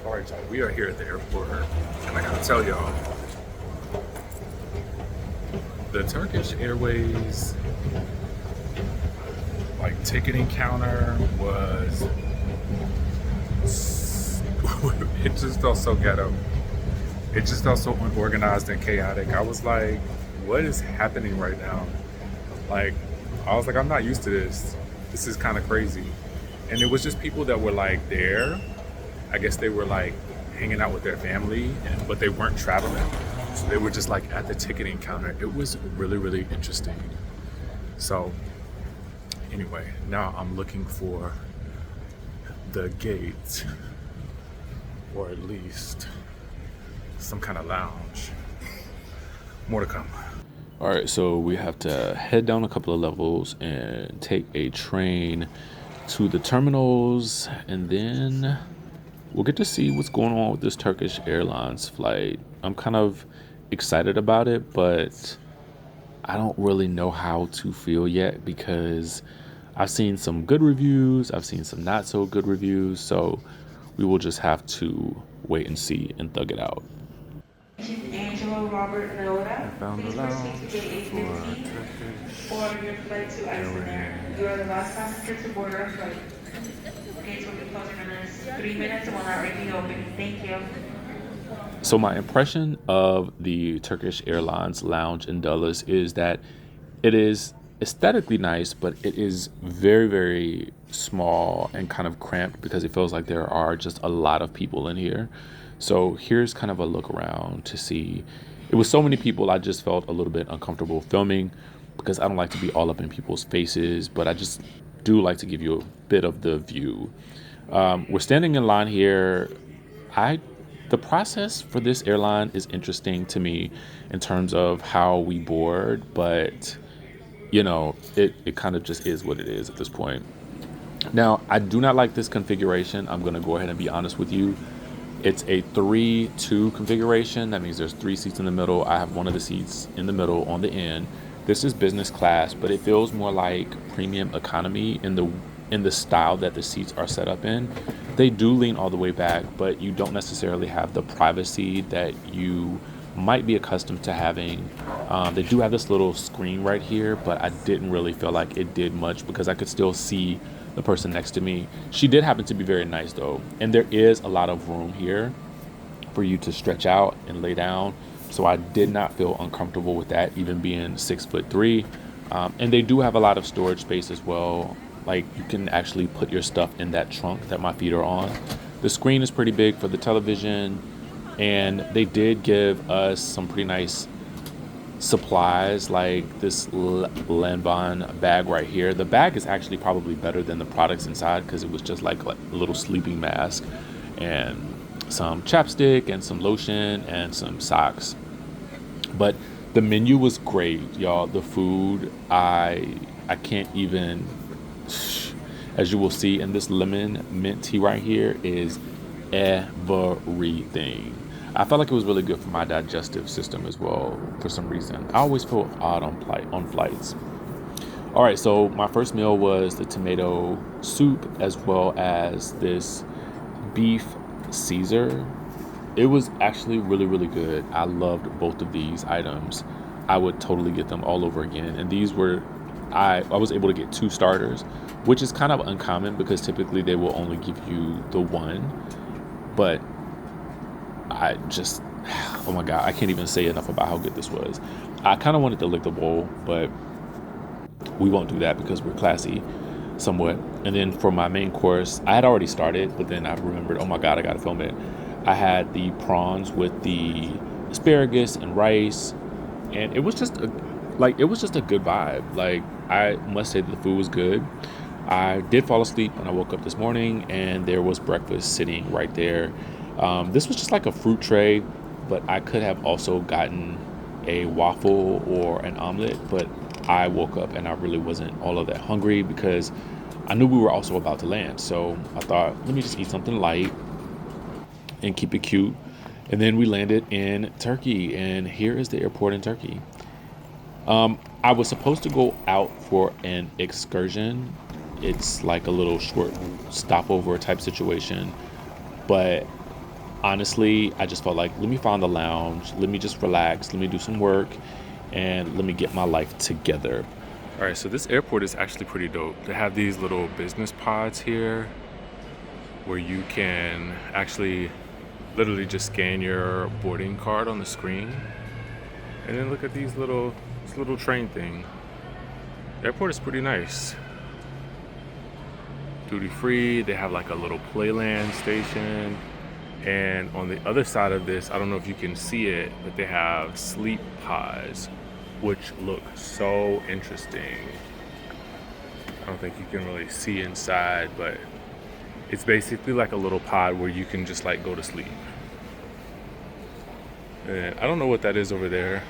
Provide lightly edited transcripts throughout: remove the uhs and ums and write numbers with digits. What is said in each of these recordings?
All right, y'all, we are here at the airport, and I gotta tell y'all, the Turkish Airways ticketing counter was it just felt so ghetto. It just felt so unorganized and chaotic. I was like, what is happening right now? Like, I was like, I'm not used to this. This is kind of crazy. And it was just people that were like there. I guess they were like hanging out with their family, but they weren't traveling. So they were just like at the ticketing counter. It was really, really interesting. So anyway, now I'm looking for the gate, or at least some kind of lounge. More to come. All right, so we have to head down a couple of levels and take a train to the terminals, and then we'll get to see what's going on with this Turkish Airlines flight. I'm kind of excited about it, but I don't really know how to feel yet because I've seen some good reviews, I've seen some not so good reviews, so we will just have to wait and see and thug it out. Angelo Robert I Melota. found the Please proceed to lounge gate for 815 Turkish for your flight to Iceland. You are the last passenger to board our flight. Gates will be closing in 3 minutes and will not be open. Thank you. So my impression of the Turkish Airlines lounge in Dulles is that it is aesthetically nice, but it is very, very small and kind of cramped because it feels like there are just a lot of people in here. So here's kind of a look around to see. It was so many people, I just felt a little bit uncomfortable filming because I don't like to be all up in people's faces, but I just do like to give you a bit of the view. We're standing in line here. I The process for this airline is interesting to me in terms of how we board, but it kind of just is what it is at this point. Now, I do not like this configuration. I'm going to go ahead and be honest with you. It's a 3-2 configuration. That means there's 3 seats in the middle. I have one of the seats in the middle on the end. This is business class, but it feels more like premium economy in the style that the seats are set up in. They do lean all the way back, but you don't necessarily have the privacy that you might be accustomed to having. They do have this little screen right here, but I didn't really feel like it did much because I could still see the person next to me. She did happen to be very nice though, and there is a lot of room here for you to stretch out and lay down. So I did not feel uncomfortable with that, even being 6'3". And they do have a lot of storage space as well. Like you can actually put your stuff in that trunk that my feet are on. The screen is pretty big for the television, and they did give us some pretty nice supplies like this Lanvin bag right here. The bag is actually probably better than the products inside because it was just like a little sleeping mask and some chapstick and some lotion and some socks. But the menu was great, y'all. The food, I can't even, as you will see, and this lemon mint tea right here is everything. I felt like it was really good for my digestive system as well for some reason. I always feel odd on flights. All right, so my first meal was the tomato soup as well as this beef Caesar. It was actually really, really good. I loved both of these items. I would totally get them all over again. And these were, I was able to get 2 starters, which is kind of uncommon because typically they will only give you the one. But I just, oh my God, I can't even say enough about how good this was. I kind of wanted to lick the bowl, but we won't do that because we're classy somewhat. And then for my main course, I had already started, but then I remembered, oh my God, I got to film it. I had the prawns with the asparagus and rice, and it was just a good vibe. Like, I must say that the food was good. I did fall asleep when I woke up this morning, and there was breakfast sitting right there. This was just like a fruit tray, but I could have also gotten a waffle or an omelet, but I woke up and I really wasn't all of that hungry because I knew we were also about to land. So I thought, let me just eat something light and keep it cute. And then we landed in Turkey, and here is the airport in Turkey. I was supposed to go out for an excursion. It's like a little short stopover type situation, but honestly, I just felt like, let me find the lounge, let me just relax, let me do some work, and let me get my life together. All right, so this airport is actually pretty dope. They have these little business pods here where you can actually literally just scan your boarding card on the screen, and then look at this little train thing. The airport is pretty nice. Duty free. They have like a little playland station, and on the other side of this, I don't know if you can see it, but they have sleep pods, which look so interesting. I don't think you can really see inside, but it's basically like a little pod where you can just like go to sleep. And I don't know what that is over there.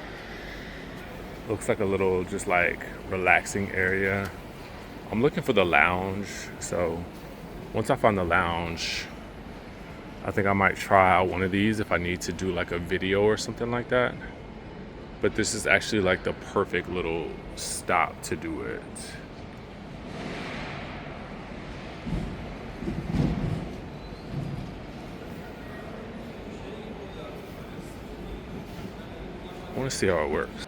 Looks like a little just like relaxing area. I'm looking for the lounge, so once I find the lounge, I think I might try out one of these if I need to do like a video or something like that. But this is actually like the perfect little stop to do it. I want to see how it works.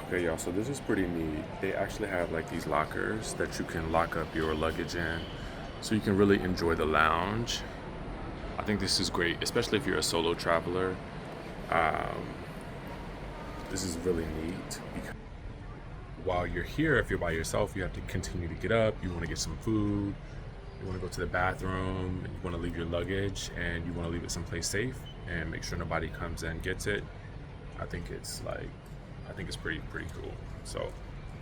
Okay, y'all, so this is pretty neat. They actually have like these lockers that you can lock up your luggage in, so you can really enjoy the lounge. I think this is great, especially if you're a solo traveler. This is really neat because while you're here, if you're by yourself, you have to continue to get up. You want to get some food, you want to go to the bathroom, you want to leave your luggage, and you want to leave it someplace safe and make sure nobody comes and gets it. I think it's pretty cool. So,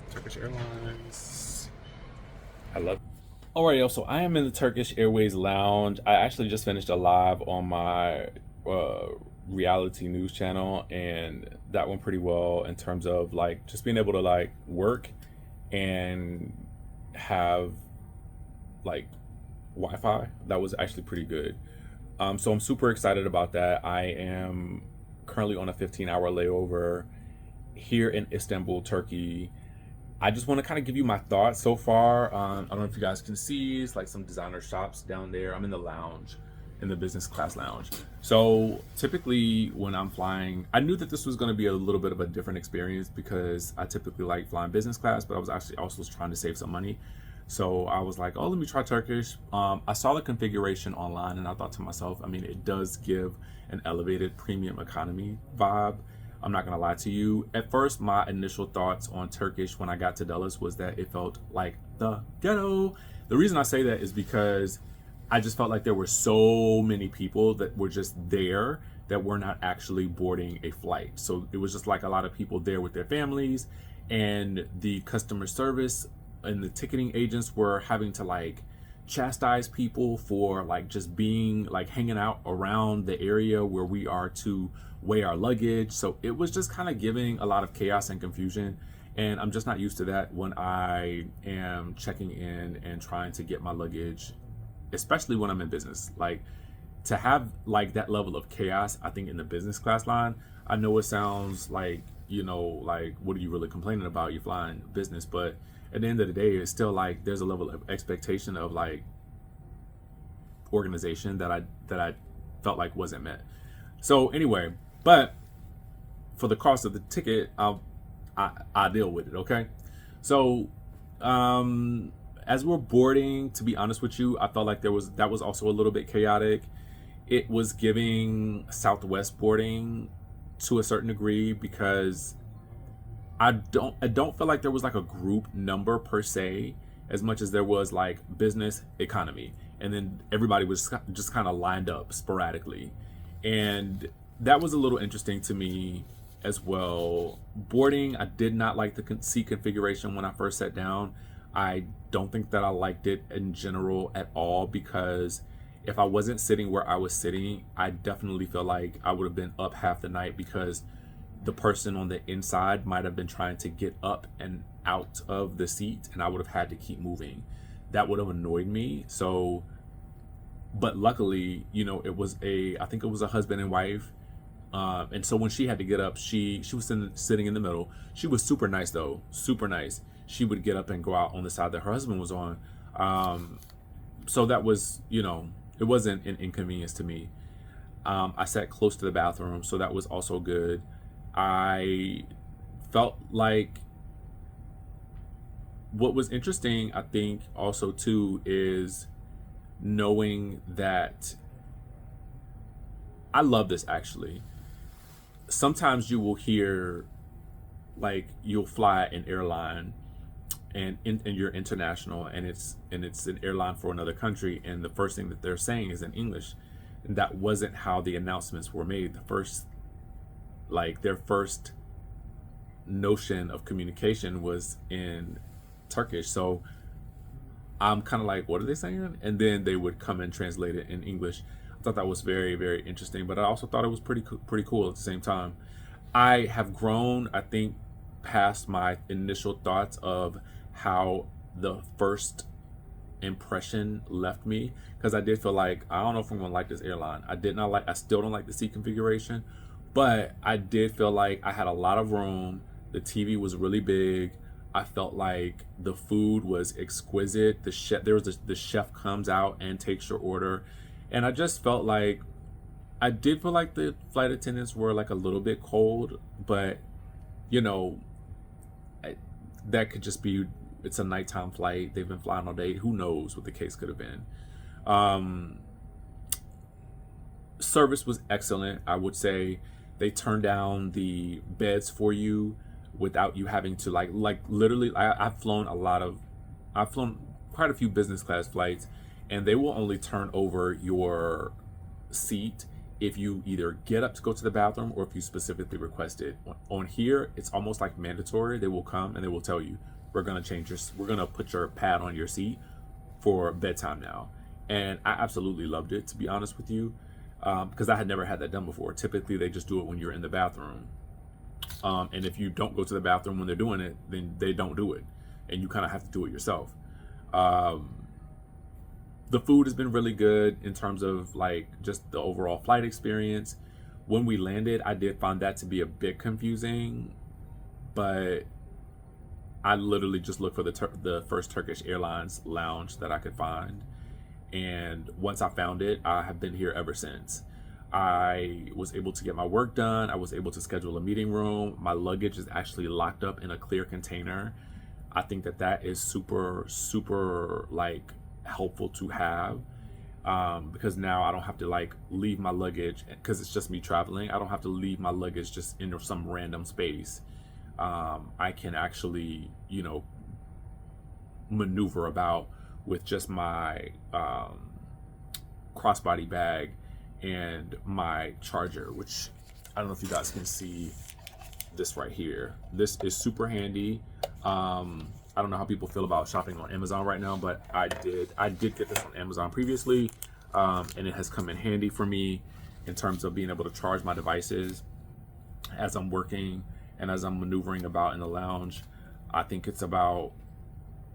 Turkish Airlines, I love it. All right, yo, so I am in the Turkish Airways lounge. I actually just finished a live on my reality news channel, and that went pretty well in terms of like just being able to like work and have like Wi-Fi. That was actually pretty good. So I'm super excited about that. I am currently on a 15-hour layover here in Istanbul, Turkey. I just want to kind of give you my thoughts so far. I don't know if you guys can see, it's like some designer shops down there. I'm in the lounge, in the business class lounge. So typically when I'm flying, I knew that this was going to be a little bit of a different experience because I typically like flying business class, but I was actually also trying to save some money. So I was like, oh, let me try Turkish. I saw the configuration online and I thought to myself, I mean, it does give an elevated premium economy vibe. I'm not gonna lie to you. At first, my initial thoughts on Turkish when I got to Dulles was that it felt like the ghetto. The reason I say that is because I just felt like there were so many people that were just there that were not actually boarding a flight. So it was just like a lot of people there with their families, and the customer service and the ticketing agents were having to like chastise people for like just being like hanging out around the area where we are to weigh our luggage. So it was just kind of giving a lot of chaos and confusion, and I'm just not used to that when I am checking in and trying to get my luggage, especially when I'm in business. Like to have like that level of chaos, I think in the business class line, I know it sounds like, you know, like what are you really complaining about? You're flying business, but at the end of the day, it's still like there's a level of expectation of like organization that I felt like wasn't met. So anyway, but for the cost of the ticket, I deal with it. Okay, so as we're boarding, to be honest with you, I felt like that was also a little bit chaotic. It was giving Southwest boarding to a certain degree because I don't feel like there was like a group number per se as much as there was like business economy, and then everybody was just kind of lined up sporadically, and that was a little interesting to me as well. Boarding, I did not like the seat configuration when I first sat down. I don't think that I liked it in general at all, because if I wasn't sitting where I was sitting, I definitely feel like I would have been up half the night, because the person on the inside might have been trying to get up and out of the seat, and I would have had to keep moving. That would have annoyed me. So, but luckily, you know, I think it was a husband and wife. And so when she had to get up, she was sitting in the middle. She was super nice though, super nice. She would get up and go out on the side that her husband was on. So that was, you know, it wasn't an inconvenience to me. I sat close to the bathroom, so that was also good. I felt like what was interesting, I think, also too, is knowing that I love this actually. Sometimes you will hear, like, you'll fly an airline and you're international, and it's an airline for another country, and the first thing that they're saying is in English. And that wasn't how the announcements were made. Their first notion of communication was in Turkish. So I'm kind of like, what are they saying? And then they would come and translate it in English. I thought that was very, very interesting, but I also thought it was pretty cool at the same time. I have grown, I think, past my initial thoughts of how the first impression left me, because I did feel like, I don't know if I'm gonna like this airline. I still don't like the seat configuration, but I did feel like I had a lot of room. The TV was really big. I felt like the food was exquisite. The chef comes out and takes your order, and I just felt like, I did feel like the flight attendants were like a little bit cold, but you know, that could just be, it's a nighttime flight. They've been flying all day. Who knows what the case could have been. Service was excellent. I would say they turned down the beds for you without you having to like literally. I've flown quite a few business class flights, and they will only turn over your seat if you either get up to go to the bathroom or if you specifically request it. On here, it's almost like mandatory. They will come and they will tell you, we're gonna put your pad on your seat for bedtime now. And I absolutely loved it, to be honest with you, because I had never had that done before. Typically, they just do it when you're in the bathroom. And if you don't go to the bathroom when they're doing it, then they don't do it, and you kind of have to do it yourself. The food has been really good in terms of like just the overall flight experience. When we landed, I did find that to be a bit confusing, but I literally just looked for the first Turkish Airlines lounge that I could find. And once I found it, I have been here ever since. I was able to get my work done. I was able to schedule a meeting room. My luggage is actually locked up in a clear container. I think that is super, super like helpful to have, because now I don't have to like leave my luggage, because it's just me traveling. I don't have to leave my luggage just in some random space. I can actually, maneuver about with just my crossbody bag and my charger, which I don't know if you guys can see this right here. This is super handy. I don't know how people feel about shopping on Amazon right now, but I did get this on Amazon previously, and it has come in handy for me in terms of being able to charge my devices as I'm working and as I'm maneuvering about in the lounge. I think it's about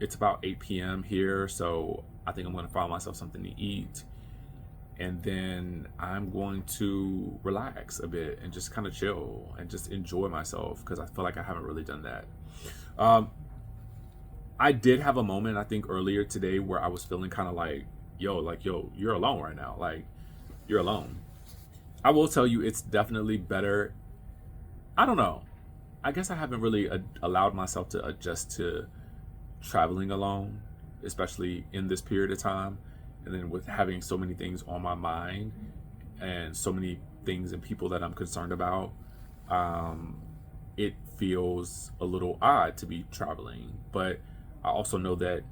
8 p.m. here, so I think I'm going to find myself something to eat, and then I'm going to relax a bit and just kind of chill and just enjoy myself, because I feel like I haven't really done that. I did have a moment, I think, earlier today where I was feeling kind of like, yo, you're alone right now. Like, you're alone. I will tell you, it's definitely better. I don't know. I guess I haven't really allowed myself to adjust to traveling alone, especially in this period of time. And then with having so many things on my mind and so many things and people that I'm concerned about, it feels a little odd to be traveling. But I also know that,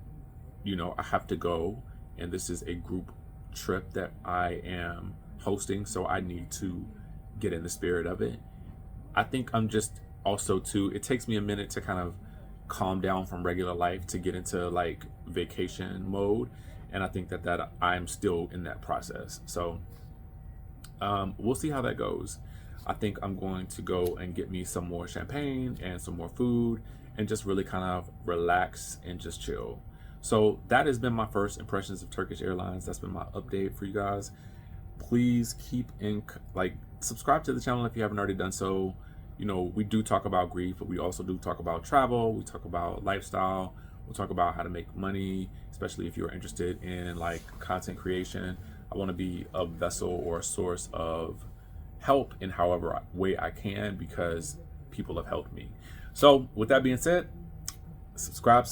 I have to go, and this is a group trip that I am hosting, so I need to get in the spirit of it. I think I'm just also too, it takes me a minute to kind of calm down from regular life to get into like vacation mode, and I think that I'm still in that process. So we'll see how that goes. I think I'm going to go and get me some more champagne and some more food and just really kind of relax and just chill. So that has been my first impressions of Turkish Airlines. That's been my update for you guys. Please subscribe to the channel if you haven't already done so. We do talk about grief, but we also do talk about travel. We talk about lifestyle. We'll talk about how to make money, especially if you're interested in like content creation. I want to be a vessel or a source of help in however way I can, because people have helped me. So with that being said, subscribe.